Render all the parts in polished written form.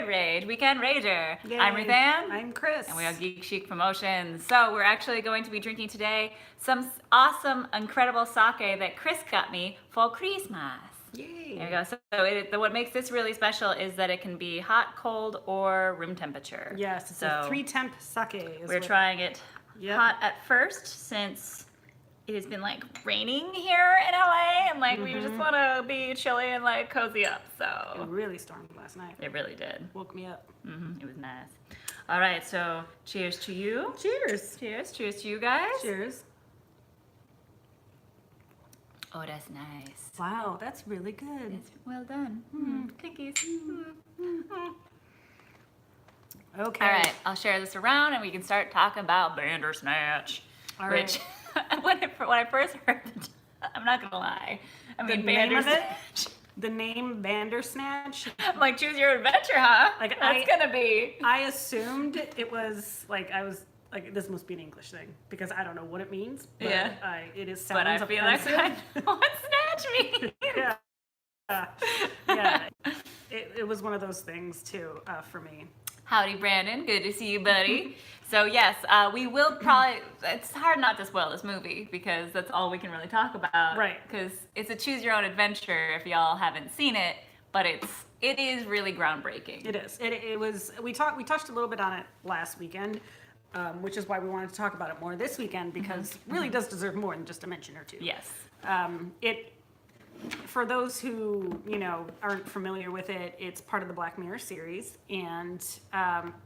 Rage, Weekend Rager. Yay. I'm Ruth Ann. I'm Chris. And we are GeekChic Promotions. So we're actually going to be drinking today some awesome, incredible sake that Chris got me for Christmas. Yay. There you go. So what makes this really special is that it can be hot, cold, or room temperature. Yes, it's a 3-temp sake. We're trying it hot at first since it has been like raining here in LA and like we just want to be chilly and like cozy up. So It really stormed last night. it really did. Woke me up. It was nice. All right, so cheers to you. Cheers. Cheers. Cheers to you guys. Cheers. Oh, that's nice. Wow, that's really good. It's well done. Cookies. Okay. All right, I'll share this around and we can start talking about Bandersnatch. All Which, when I first heard it, I'm not gonna lie. I mean, The name of it? Bandersnatch. The name Bandersnatch. I'm like, choose your adventure, huh? Like, That's gonna be. I assumed it was like this must be an English thing because I don't know what it means. But Yeah. It is. But I sounds feel like offensive. I know what snatch means. Yeah. It was one of those things too for me. Howdy, Brandon. Good to see you, buddy. So yes, we will probably. It's hard not to spoil this movie because that's all we can really talk about. Right. Because it's a choose your own adventure if y'all haven't seen it, but it is really groundbreaking. It is. It was. We touched a little bit on it last weekend, which is why we wanted to talk about it more this weekend because it really does deserve more than just a mention or two. Yes. For those who aren't familiar with it, it's part of the Black Mirror series, and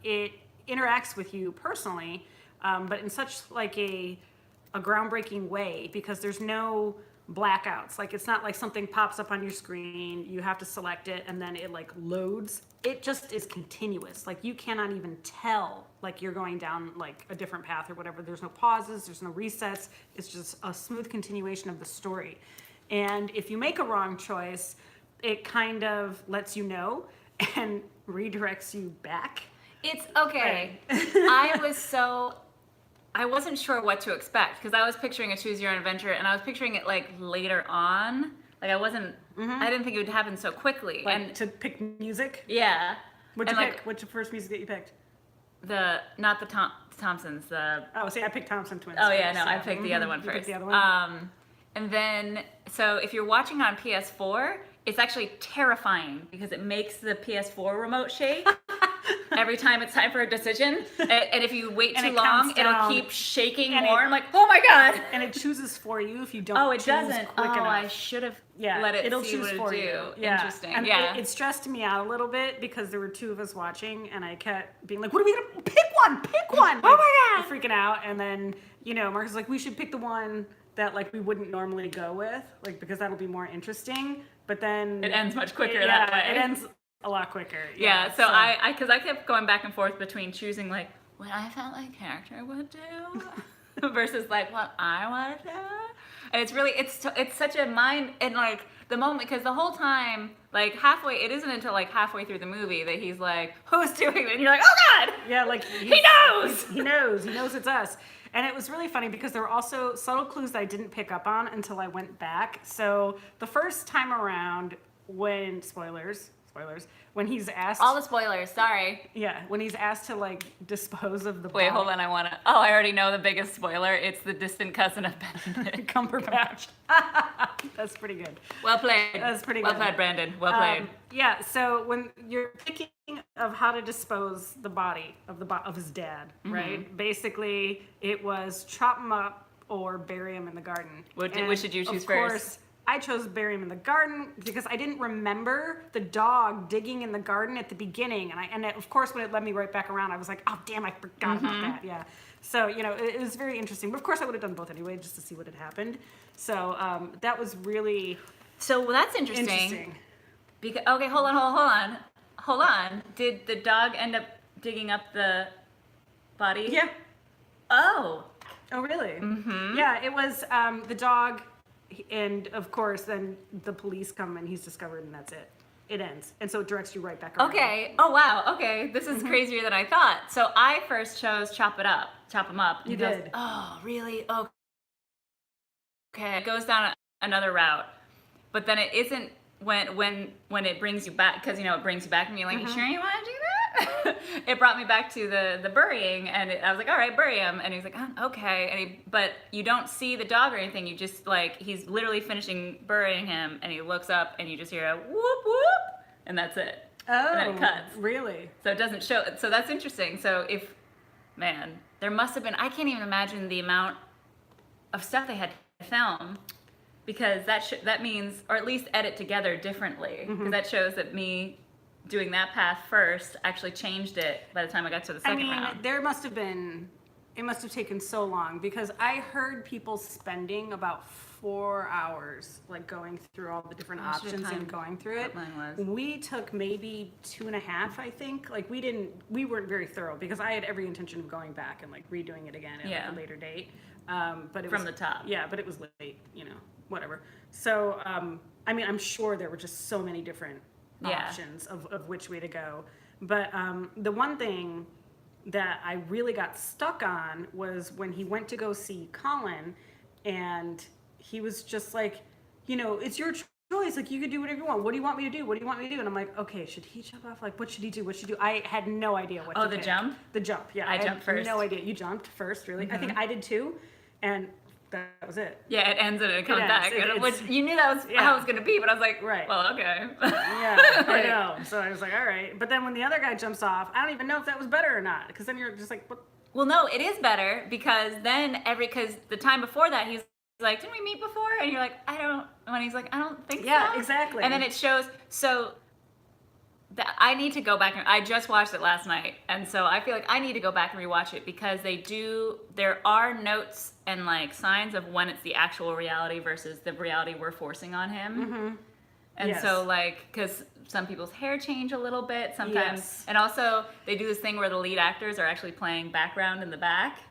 it interacts with you personally, but in such like a groundbreaking way because there's no blackouts. Like it's not like something pops up on your screen, you have to select it, and then it like loads. It just is continuous. Like you cannot even tell like you're going down like a different path or whatever. There's no pauses, there's no resets. It's just a smooth continuation of the story. And if you make a wrong choice, it kind of lets you know and redirects you back. It's okay. I wasn't sure what to expect because I was picturing a choose your own adventure and I was picturing it like later on. Like I didn't think it would happen so quickly. Like and to pick music. yeah. What'd you and pick? like What's your first music that you picked? not the Thompsons, Oh, see, I picked Thompson Twins. Oh yeah, first, no, I picked the other one You first. picked the other one? And then, so if you're watching on PS4, it's actually terrifying because it makes the PS4 remote shake every time it's time for a decision. And if you wait And too it long, counts it'll down. keep shaking And more. I'm like, oh my god! And it chooses for you if you don't. Oh, it choose doesn't. Quick enough. I should have Yeah, let it it'll see choose what it for do. you. Yeah. Interesting. And yeah. it stressed me out a little bit because there were two of us watching, and I kept being like, "What are we gonna pick? One, pick one!" Oh my God! Freaking out, and then Marcus was like, "We should pick the one that like we wouldn't normally go with, like because that'll be more interesting." But then It ends much quicker that way. It ends a lot quicker. Yeah, so because I kept going back and forth between choosing like what I felt like character would do versus like what I want to do, and it's really it's such a mind and like the moment because the whole time like halfway it isn't until like halfway through the movie that he's like who's doing it and you're like oh god yeah, like he knows he knows it's us. And it was really funny because there were also subtle clues that I didn't pick up on until I went back. So the first time around when spoilers, when he's asked all the spoilers sorry when he's asked to like dispose of the wait body. hold on I already know the biggest spoiler it's the distant cousin of Benedict Cumberbatch. That's pretty good. well played That's pretty well good. played Brandon well played Yeah, so when you're picking of how to dispose the body of his dad, right? Basically, it was chop him up or bury him in the garden. Which did you choose Of course, first? I chose bury him in the garden because I didn't remember the dog digging in the garden at the beginning, and of course, when it led me right back around, I was like, oh damn, I forgot about that. Yeah. So it was very interesting. But of course, I would have done both anyway, just to see what had happened. So that was really so that's interesting. Because okay, hold on. Did the dog end up digging up the body? Yeah. Oh. Oh, really? Mm-hmm. Yeah, it was the dog, and of course, then the police come and he's discovered, and that's it. It ends, and so it directs you right back around. Okay. Oh wow. Okay, this is crazier than I thought. So I first chose chop him up. You did. Oh, really? Okay. It goes down another route, but then it isn't when it brings you back because it brings you back and you're like, you sure you want to do that? it brought me back to the burying, and I was like, all right, bury him. And he's like, oh, okay. But you don't see the dog or anything. You just like, he's literally finishing burying him, and he looks up, and you just hear a whoop whoop, and that's it. Oh, and then it cuts. Really? So it doesn't show. So that's interesting. So man, there must have been. I can't even imagine the amount of stuff they had to film. Because that means, or at least edit together differently. Because that shows that me doing that path first actually changed it by the time I got to the second round. It must have taken so long, because I heard people spending about 4 hours like going through all the different options and going through it. Mine was. We took maybe 2.5, I think. Like we weren't very thorough, because I had every intention of going back and like redoing it again at like a later date. But it was the top. Yeah, but it was late, whatever. So, I'm sure there were just so many different options of which way to go. But the one thing that I really got stuck on was when he went to go see Colin, and he was just like, it's your choice. Like, you could do whatever you want. What do you want me to do? What do you want me to do? And I'm like, okay, should he jump off? Like, what should he do? What should he do? I had no idea what to pick. Jump? The jump, yeah. I jumped first. No idea. You jumped first, really? I think I did too. And that was it. Yeah, it ends and it comes back. It's, which you knew that was how it was going to be, but I was like, right. Well, okay. Yeah, I know. So I was like, all right. But then when the other guy jumps off, I don't even know if that was better or not. Because then you're just like, what? Well, no, it is better, because then because the time before that, he's like, didn't we meet before? And you're like, when he's like, I don't think so. Yeah, exactly. And then it shows, so I need to go back, and I just watched it last night, and so I feel like I need to go back and rewatch it, because there are notes and like signs of when it's the actual reality versus the reality we're forcing on him. And so like, because some people's hair change a little bit sometimes, and also they do this thing where the lead actors are actually playing background in the back.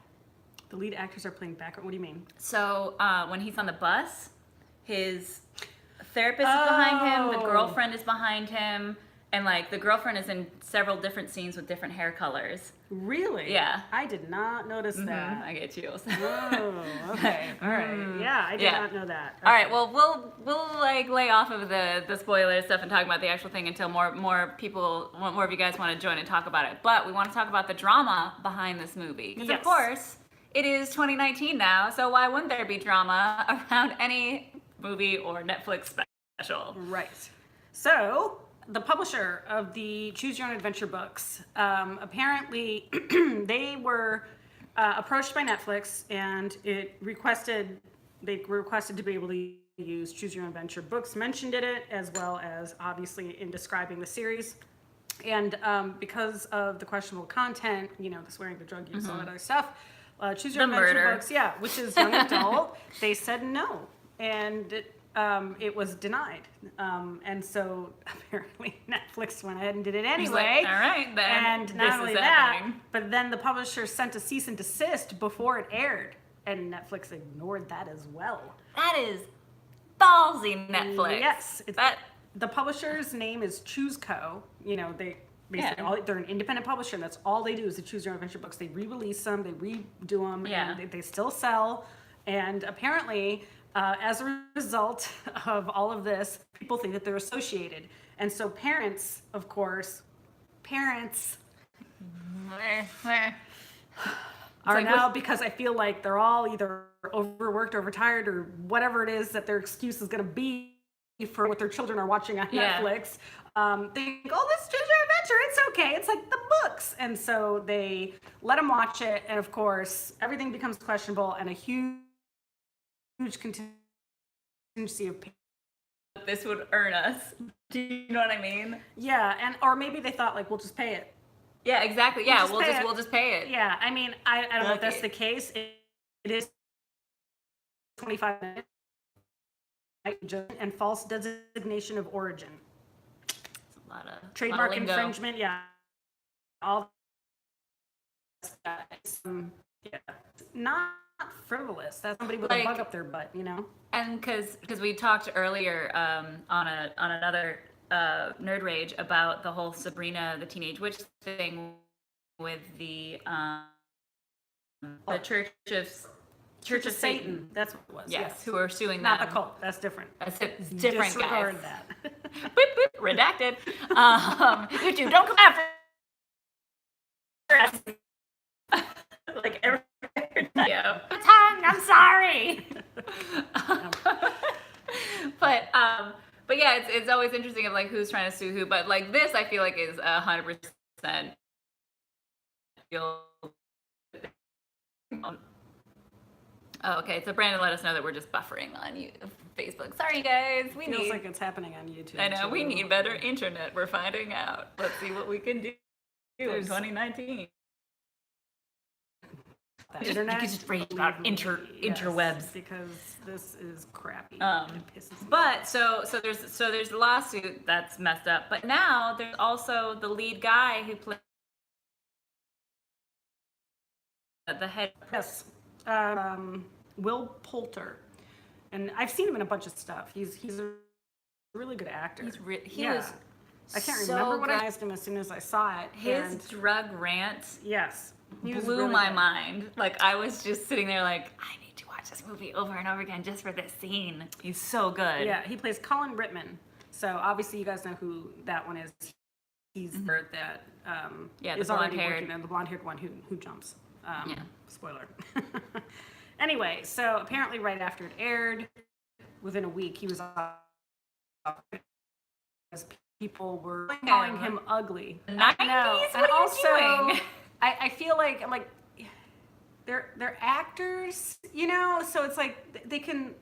The lead actors are playing background? What do you mean? So when he's on the bus, his therapist is behind him, the girlfriend is behind him, and like the girlfriend is in several different scenes with different hair colors. Really? Yeah. I did not notice that. I get chills. Oh, okay. All right. Yeah, I did not know that. Okay. All right. Well, we'll like lay off of the spoiler stuff and talk about the actual thing until more of you guys want to join and talk about it. But we want to talk about the drama behind this movie, because of course it is 2019 now. So why wouldn't there be drama around any movie or Netflix special? Right. So the publisher of the Choose Your Own Adventure books, apparently they were approached by Netflix, and they requested to be able to use Choose Your Own Adventure books, mentioned it, as well as obviously in describing the series. And because of the questionable content, the swearing, the drug use, all that other stuff, Choose Your Own Adventure books, which is young adult, they said no. And it was denied. And so apparently Netflix went ahead and did it anyway. Like, all right, then. And not only that, but then the publisher sent a cease and desist before it aired. And Netflix ignored that as well. That is ballsy, Netflix. Yes. The publisher's name is Choose Co. They basically they're an independent publisher, and that's all they do is to Choose Your Own Adventure books. They re-release them, they redo them, and they still sell. And apparently, as a result of all of this, people think that they're associated. And so parents, of course, are now, because I feel like they're all either overworked, overtired, or whatever it is that their excuse is going to be for what their children are watching on Netflix, think, oh, this is Choose Your Adventure, it's okay, it's like the books. And so they let them watch it, and of course, everything becomes questionable, and a huge contingency of pay. This would earn us. Do you know what I mean? Yeah, or maybe they thought, like, we'll just pay it. Yeah, exactly. Yeah, we'll just pay it. Yeah, I mean, I don't know if that's the case. It is 25 minutes. And false designation of origin. It's a lot of trademark infringement. Yeah, all. Not frivolous. That's somebody with a bug up their butt, And because we talked earlier on another Nerd Rage about the whole Sabrina the Teenage Witch thing with the Church of Satan. That's what it was. Yes, who are suing Not them. the cult. That's different. It's different, Disregard guys. that. Boop, boop, redacted. You don't come after know. Tongue, I'm sorry. But yeah, it's always interesting of like who's trying to sue who. But like this, I feel like is 100% feel. Oh, okay. So Brandon let us know that we're just buffering on Facebook. Sorry, guys. We Feels need. like it's happening on YouTube. I know too. we need better internet. We're finding out. Let's see what we can do in There's- 2019. That You internet, could just rage about believe me, interwebs. because this is crappy. It pisses me But so there's the lawsuit that's messed up. But now there's also the lead guy who played the head. Yes, Will Poulter, and I've seen him in a bunch of stuff. He's a really good actor. He was. I can't so remember what I good. asked him as soon as I saw it. His and drug rant yes, he was blew really my good. mind. Like I was just sitting there like, I need to watch this movie over and over again just for this scene. He's so good. Yeah, he plays Colin Rittman. So obviously you guys know who that one is. He's that Yeah, the is already blonde-haired. working on the blonde-haired one who jumps. Yeah. Spoiler. Anyway, so apparently right after it aired, within a week, he was off because people were calling him ugly. The I 90s? know. What And are you also, doing? I feel like they're actors, you know, so it's like they can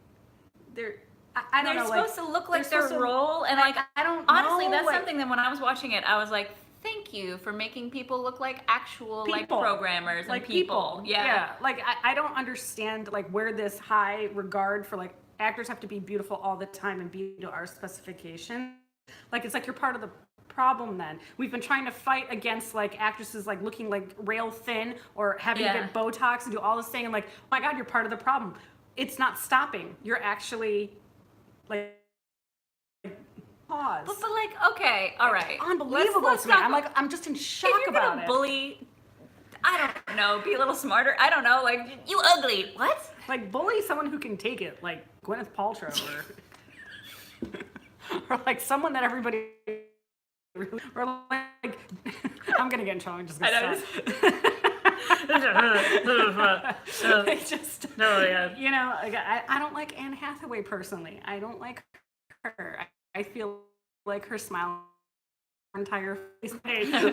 I don't They're know. supposed to look like they're their supposed to- role, and like I don't honestly, know, that's like- something that when I was watching it, I was like, thank you for making people look like actual like People. programmers and like people. Yeah. Like I don't understand like where this high regard for like actors have to be beautiful all the time and be to our specification. Like it's like you're part of the problem then. We've been trying to fight against like actresses like looking like rail thin or having to get Botox and do all this thing and like, oh my God, you're part of the problem. It's not stopping. You're actually like pause. But like, okay, all right. Unbelievable Let's to me. talk- I'm just in shock if you're about gonna it. bully, I don't know, be a little smarter. I don't know, like you ugly. What? Like bully someone who can take it, like Gwyneth Paltrow, or like someone that everybody, or like I'm gonna get in trouble. I'm just gonna stop. I just, No, yeah. you know, like, I don't like Anne Hathaway personally. I don't like her. I feel like her smile, her entire face,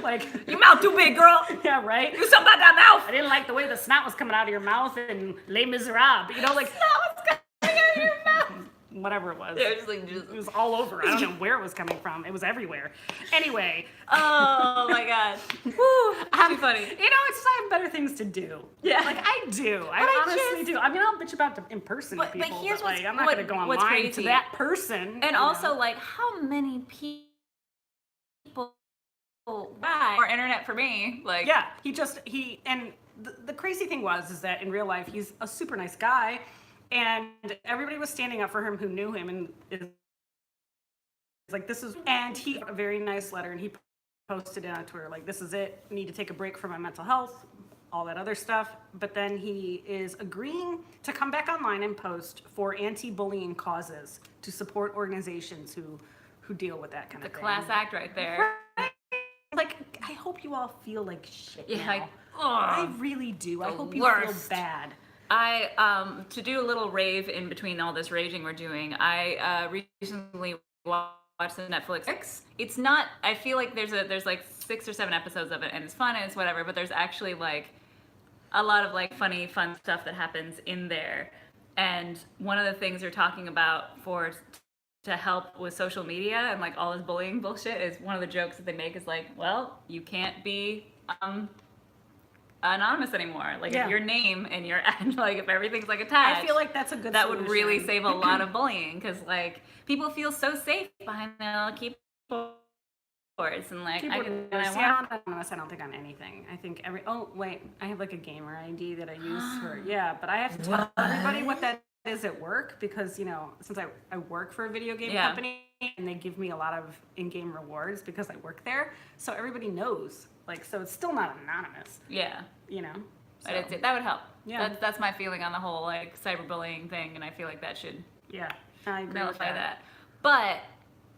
like Your mouth too big, girl. yeah, right. Do something about that mouth. I didn't like the way the snot was coming out of your mouth in Les Miserables. You know, like What's coming out of your mouth? whatever it was. There's like It was all over. I don't know where it was coming from. It was everywhere. Anyway, Oh my God. Woo. Too funny. you know, it's just I have better things to do. Yeah. Like I do. I I honestly just- do. I mean, I'll bitch about in person But people, here's like, what's- I'm not what- going to go what's online to crazy. that person. And you also, know. like, how many people or internet for me? Like, Yeah, and the crazy thing is that in real life he's a super nice guy, and everybody was standing up for him who knew him, and is like and he wrote a very nice letter, and he posted it on Twitter like, this is it, I need to take a break from my mental health, all that other stuff. But then he is agreeing to come back online and post for anti-bullying causes to support organizations who deal with that kind the of thing. class act right there. Like, I hope you all feel like shit Yeah, now. like, I ugh. really do. I The hope you worst. feel bad. I to do a little rave in between all this raging we're doing. I recently watched the Netflix. It's not. I feel like there's like 6 or 7 episodes of it, and it's fun and it's whatever. But there's actually like a lot of like funny, fun stuff that happens in there. And one of the things they're talking about to help with social media and like all this bullying bullshit is one of the jokes that they make is like, well, you can't be anonymous anymore. Like Yeah. if your name and your and like if everything's like attached, I feel like that's a good that would solution. really save a lot of bullying because like people feel so safe behind their keyboards and like I don't think on anything. I think oh wait, I have like a gamer ID that I use for but I have to tell everybody what that is at work because, you know, since I work for a video game company and they give me a lot of in-game rewards because I work there, so everybody knows. Like, so it's still not anonymous. Yeah. You know. But that would help. Yeah. That's my feeling on the whole like cyberbullying thing, and I feel like that should Yeah, I agree with nullify that. that. But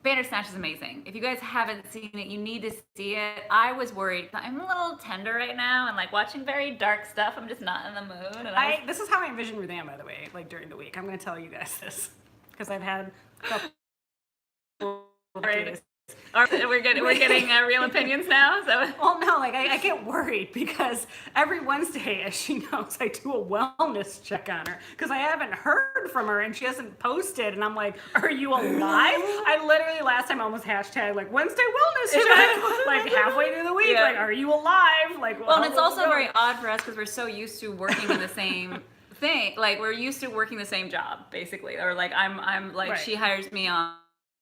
Bandersnatch is amazing. If you guys haven't seen it, you need to see it. I was worried. I'm a little tender right now, and like watching very dark stuff. I'm just not in the mood. And This is how I envision Ruthann, by the way. Like during the week, I'm going to tell you guys this because I've had a couple. Right. We're getting real opinions now. So well, no, like I get worried because every Wednesday, as she knows, I do a wellness check on her because I haven't heard from her and she hasn't posted, and I'm like, "Are you alive?" I literally last time almost hashtag like Wednesday wellness check, like halfway through the week, like, "Are you alive?" Like, well, and it's also very odd for us because we're so used to working in the same thing. Like we're used to working the same job, basically, or like I'm like Right. she hires me on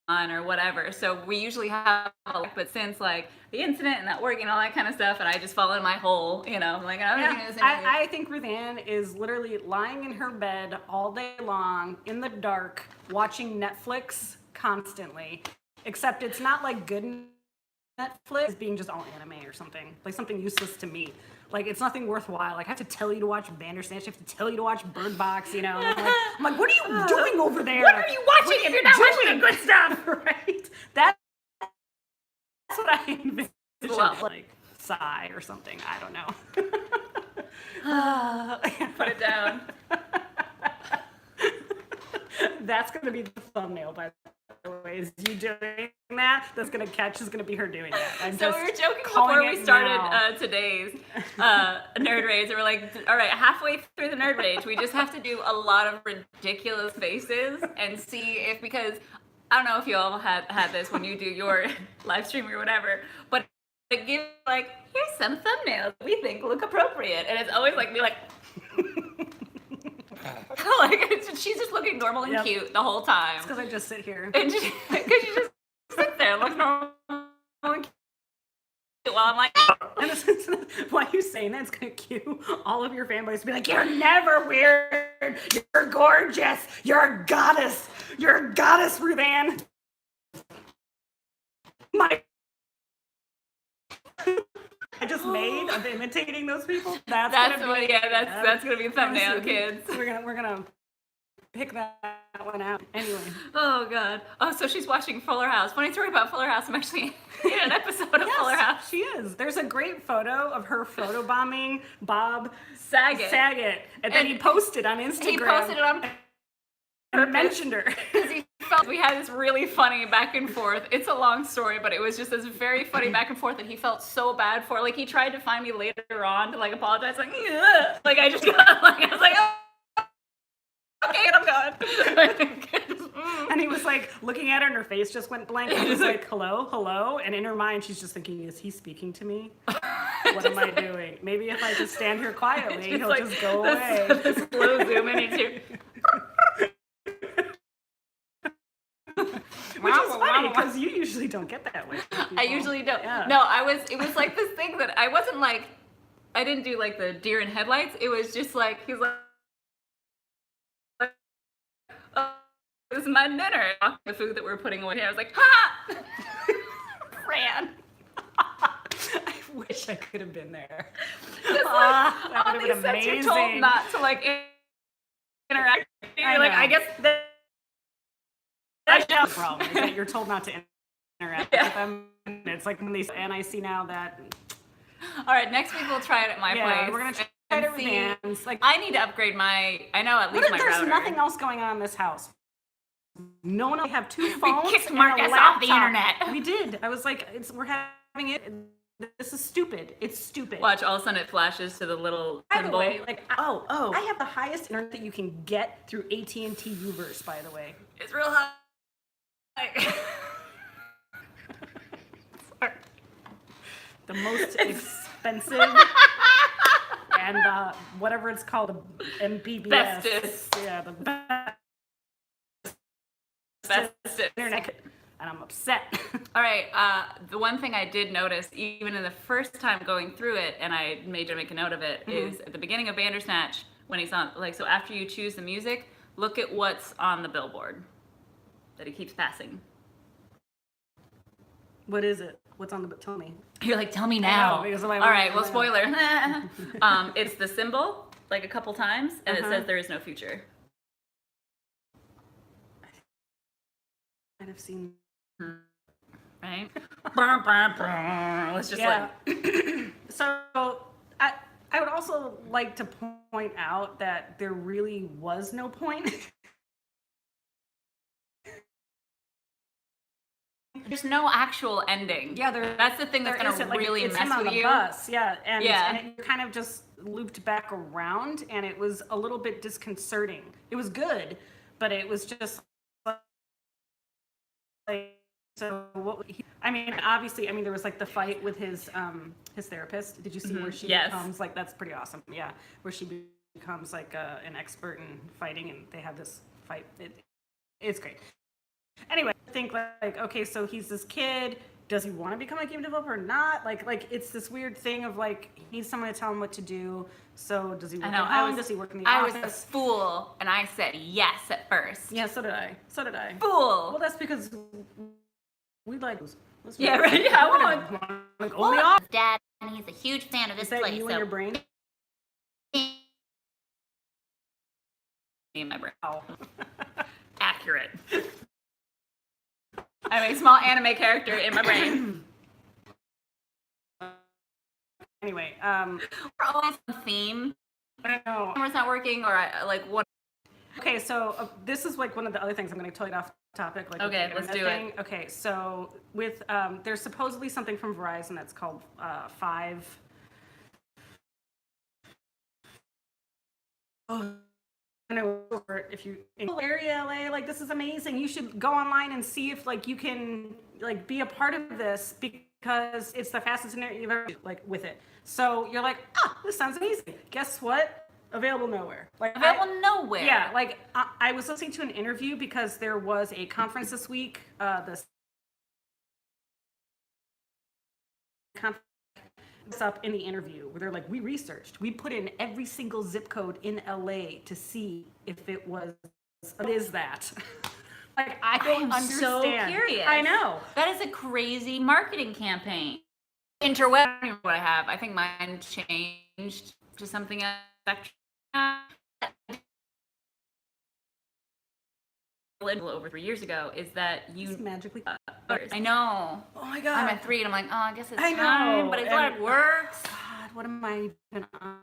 or whatever, so we usually have but since like the incident and that work and all that kind of stuff, and I just fall in my hole, you know, I'm like I think Ruthann is literally lying in her bed all day long in the dark watching Netflix constantly, except it's not like good Netflix. It's being just all anime or something, like something useless to me. Like it's nothing worthwhile. Like I have to tell you to watch Bandersnatch. I have to tell you to watch Bird Box. You know, and I'm like, what are you doing over there? What are you watching if you're not watching the good stuff? Right? That's what I envision. Well, like sigh or something. I don't know. Put it down. That's gonna be the thumbnail, by the way. Is you doing that? That's gonna catch. Is gonna be her doing that. So we were joking before we started today's Nerd Rage, and we're like, all right, halfway through the Nerd Rage, we just have to do a lot of ridiculous faces and see if, because I don't know if you all had this when you do your live stream or whatever, but it gives like, here's some thumbnails we think look appropriate, and it's always like me like. Like she's just looking normal and cute the whole time. It's because I just sit here. And because you just sit there, look normal and cute. While I'm like, and this is why you saying that, it's gonna cue all of your fanboys to be like, "You're never weird. You're gorgeous. You're a goddess. You're a goddess, Ruthann." My. I just made of imitating those people. That's gonna be the thumbnail, kids. We're gonna pick that one out. Anyway. Oh god. Oh, so she's watching Fuller House. Funny story about Fuller House. I'm actually in an episode of Fuller House. She is. There's a great photo of her photobombing Bob Saget, and then he posted on Instagram. He posted it on. And mentioned her because he felt we had this really funny back and forth. It's a long story, but it was just this very funny back and forth that he felt so bad for. Like he tried to find me later on to like apologize, like, ugh. Like I just got like I was like, oh, okay, and I'm gone. And he was like looking at her, and her face just went blank. And he was like, hello, and in her mind, she's just thinking, is he speaking to me? What am I doing? Maybe if I just stand here quietly, he'll like, just go away. The slow zoom in into. Which is funny because you usually don't get that way. I usually don't. Yeah. No, it was like this thing that I wasn't like, I didn't do like the deer in headlights. It was just like, he's like, oh, this is my dinner. The food that we're putting away here. I was like, ha! Ran. I wish I could have been there. That would have been amazing. You're told not to like interact. You're like, I guess that's the problem, is that you're told not to interact with them. It's like when they, and I see now that. All right, next week we'll try it at my place. We're gonna try it at Ruthan's. Like, I need to upgrade my. I know at least my router. There's nothing else going on in this house. No one else. We have two phones. We kicked Marcus off the internet. We did. I was like, we're having it. This is stupid. It's stupid. Watch, all of a sudden it flashes to the little symbol. By the way, like, I have the highest internet that you can get through AT&T Uverse, by the way. It's real high. Sorry. The most expensive and whatever it's called, MPBS. Bestest. Yeah, the bestest internet. And I'm upset. All right, the one thing I did notice, even in the first time going through it, and I made to make a note of it, is at the beginning of Bandersnatch, when he's on, like, so after you choose the music, look at what's on the billboard that he keeps passing. What is it? What's on the, tell me. You're like, tell me now. All right, well, spoiler. It's the symbol, like a couple times, and it says there is no future. I've seen right? Let's just Yeah. So I would also like to point out that there really was no point. There's no actual ending. Yeah, that's the thing that's there gonna isn't, like, really it's mess him on with the you. bus, yeah, and Yeah. and it kind of just looped back around, and it was a little bit disconcerting. It was good, but it was just like, so what? I mean, obviously, I mean, there was like the fight with his therapist. Did you see where she Yes. becomes like, that's pretty awesome, yeah, where she becomes like an expert in fighting, and they have this fight. It's great. Anyway, I think like, okay, so he's this kid. Does he want to become a game developer or not? Like it's this weird thing of like, he needs someone to tell him what to do. So does he work at home? Does he work in the office? I was a fool, and I said yes at first. Yeah, so did I. Fool. Well, that's because we like. Yeah, right. Yeah, I want. Only off. Dad, and he's a huge fan of this Is that place. you So in your brain? In my brain. Oh. Accurate. I'm a small anime character in my brain. Anyway, We're always on theme. I know. Camera's not working, or like what? Okay, so this is like one of the other things. I'm going to totally get off topic. Like, Okay, with the let's internet do it. thing. Okay, so with there's supposedly something from Verizon that's called 5. Oh, I know if you in the area, LA, like this is amazing. You should go online and see if like you can like be a part of this, because it's the fastest internet you've ever like with it. So you're like, this sounds amazing. Guess what? Available nowhere. Like Available nowhere. Yeah, like I was listening to an interview because there was a conference this week. This conference up in the interview where they're like, we researched, we put in every single zip code in LA to see if it was. What is that? Like I don't understand. So curious. I know. That is a crazy marketing campaign. Interweb, I don't know what I have. I think mine changed to something else. Over 3 years ago is that you It's magically. I know. Oh my god. I'm at 3 and I'm like, I guess it's I know, time, but it's and- like it works. God, what am I even on?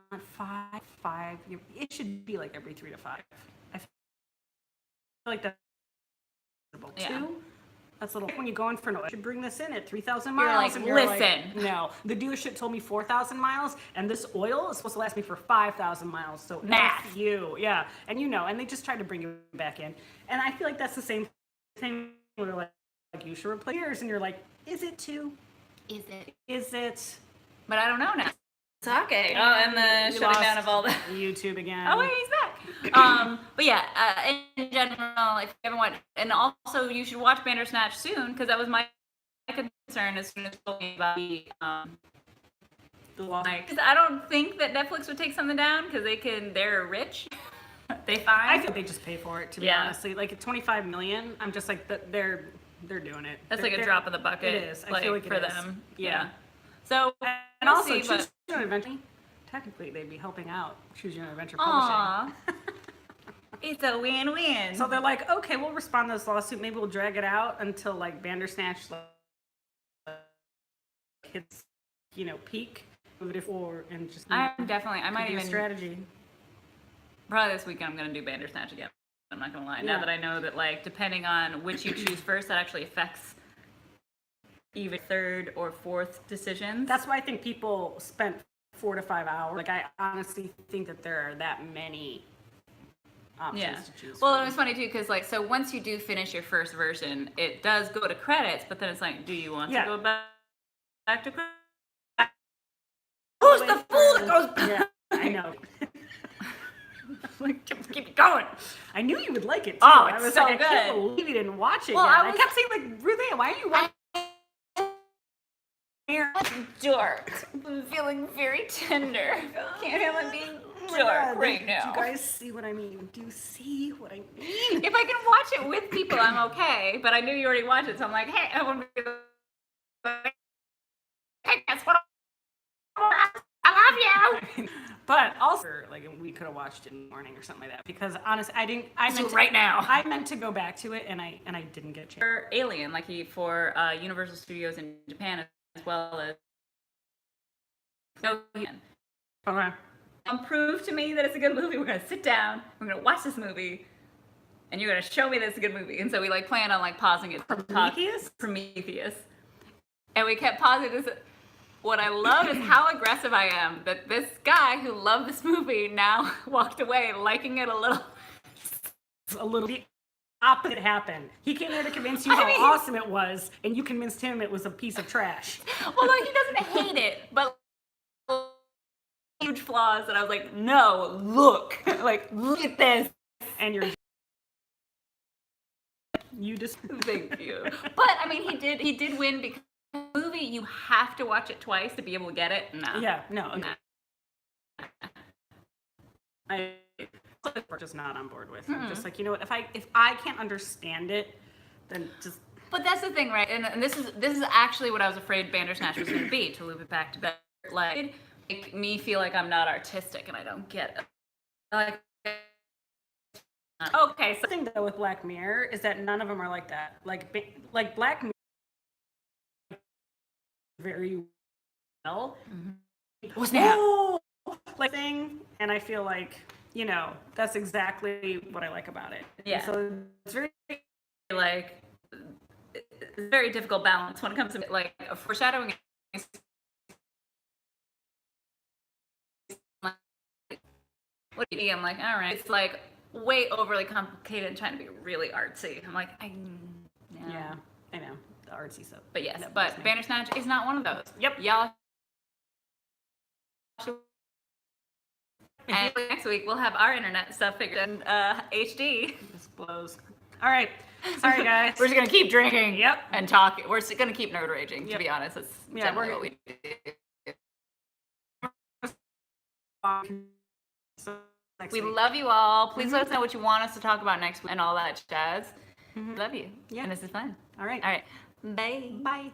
5. It should be like every 3 to 5. I feel like that's Yeah. 2. That's a little. When you go in for no, you should bring this in at 3,000 You're miles. like, and you're like, listen. no, the dealership told me 4,000 miles, and this oil is supposed to last me for 5,000 miles. So Math. F you, yeah, and and they just tried to bring you back in, and I feel like that's the same thing. Where like you should replace yours, and you're like, is it 2? is it? Is it? But I don't know now. Okay. Oh, and the We shutting down lost of all the. YouTube again. Oh wait, he's back. But yeah, in general, if you haven't watched, and also you should watch Bandersnatch soon, because that was my concern as soon as you told me about The lost. because I don't think that Netflix would take something down because they're rich. They fine. I think they just pay for it, to be Yeah. honestly. Like at 25 million, I'm just like they're doing it. That's like a They're- drop in the bucket. It is. I feel like for it is. them. Yeah. Yeah. So And we'll also, see, but- Choose Your Own Adventure. Technically, they'd be helping out Choose Your Own Adventure Aw. Publishing. It's a win-win. So they're like, okay, we'll respond to this lawsuit. Maybe we'll drag it out until like Bandersnatch hits, peak. And just I might could be a even strategy. probably this weekend I'm gonna do Bandersnatch again. I'm not gonna lie. Yeah. Now that I know that like depending on which you choose first, that actually affects even third or fourth decisions. That's why I think people spent 4 to 5 hours. Like I honestly think that there are that many options yeah. to choose Well, from. it was funny too because like so once you do finish your first version, it does go to credits, but then it's like, do you want Yeah. to go back to credits? Who's the fool that goes back? Yeah, I know. Like, just keep it going. I knew you would like it too. Oh, I it's was so like, I can't good. believe you didn't watch it Well, yet. I I was- kept saying like, Ruth Ann, why are you watching? Dork. I'm feeling very tender. Can't have it being Oh my dark God, right do now. you guys see what I mean? Do you see what I mean? If I can watch it with people, I'm okay. But I knew you already watched it, so I'm like, hey, I want to be like, hey, guess what? I love you. But also, like, we could have watched it in the morning or something like that. Because honestly, I meant to, right now. I meant to go back to it, and I didn't get a chance. For Alien, like for Universal Studios in Japan, as well as Okay. prove to me that it's a good movie. We're gonna sit down. We're gonna watch this movie, and you're gonna show me that it's a good movie. And so we like planned on like pausing it. Prometheus. And we kept pausing this. What I love is how aggressive I am. That this guy who loved this movie now walked away liking it a little. A little bit opposite happened. He came there to convince you how awesome it was, and you convinced him it was a piece of trash. Well, no, he doesn't hate it, but huge flaws. And I was like, no, look, like look at this. And you just Thank you. But I mean, he did win because the movie you have to watch it twice to be able to get it. No. Yeah, no. Okay. We're just not on board with. I'm just like, you know what? If I can't understand it, then just. But that's the thing, right? And this is actually what I was afraid Bandersnatch was going to be. To loop it back to that, like, make me feel like I'm not artistic and I don't get it. Like, okay, so The thing though with Black Mirror is that none of them are like that. Like Black Mirror, very well. what's now? Like thing, and I feel like, you know, that's exactly what I like about it. Yeah. And so it's very Like, it's a very difficult balance when it comes to like a foreshadowing. What do you mean? I'm like, all right. It's like way overly complicated and trying to be really artsy. I'm like, yeah, I know the artsy stuff. But yes, That but bugs me. Bandersnatch is not one of those. Yep. Y'all. And next week we'll have our internet stuff figured in HD. This blows. All right, sorry guys. We're just gonna keep drinking. Yep. And talking. We're just gonna keep nerd raging. To Yep. be honest, that's Yeah, generally we're- what we do. Next We week. love you all. Please let us know what you want us to talk about next week and all that jazz. Mhm. Love you. Yeah. And this is fun. All right. All right. Bye. Bye.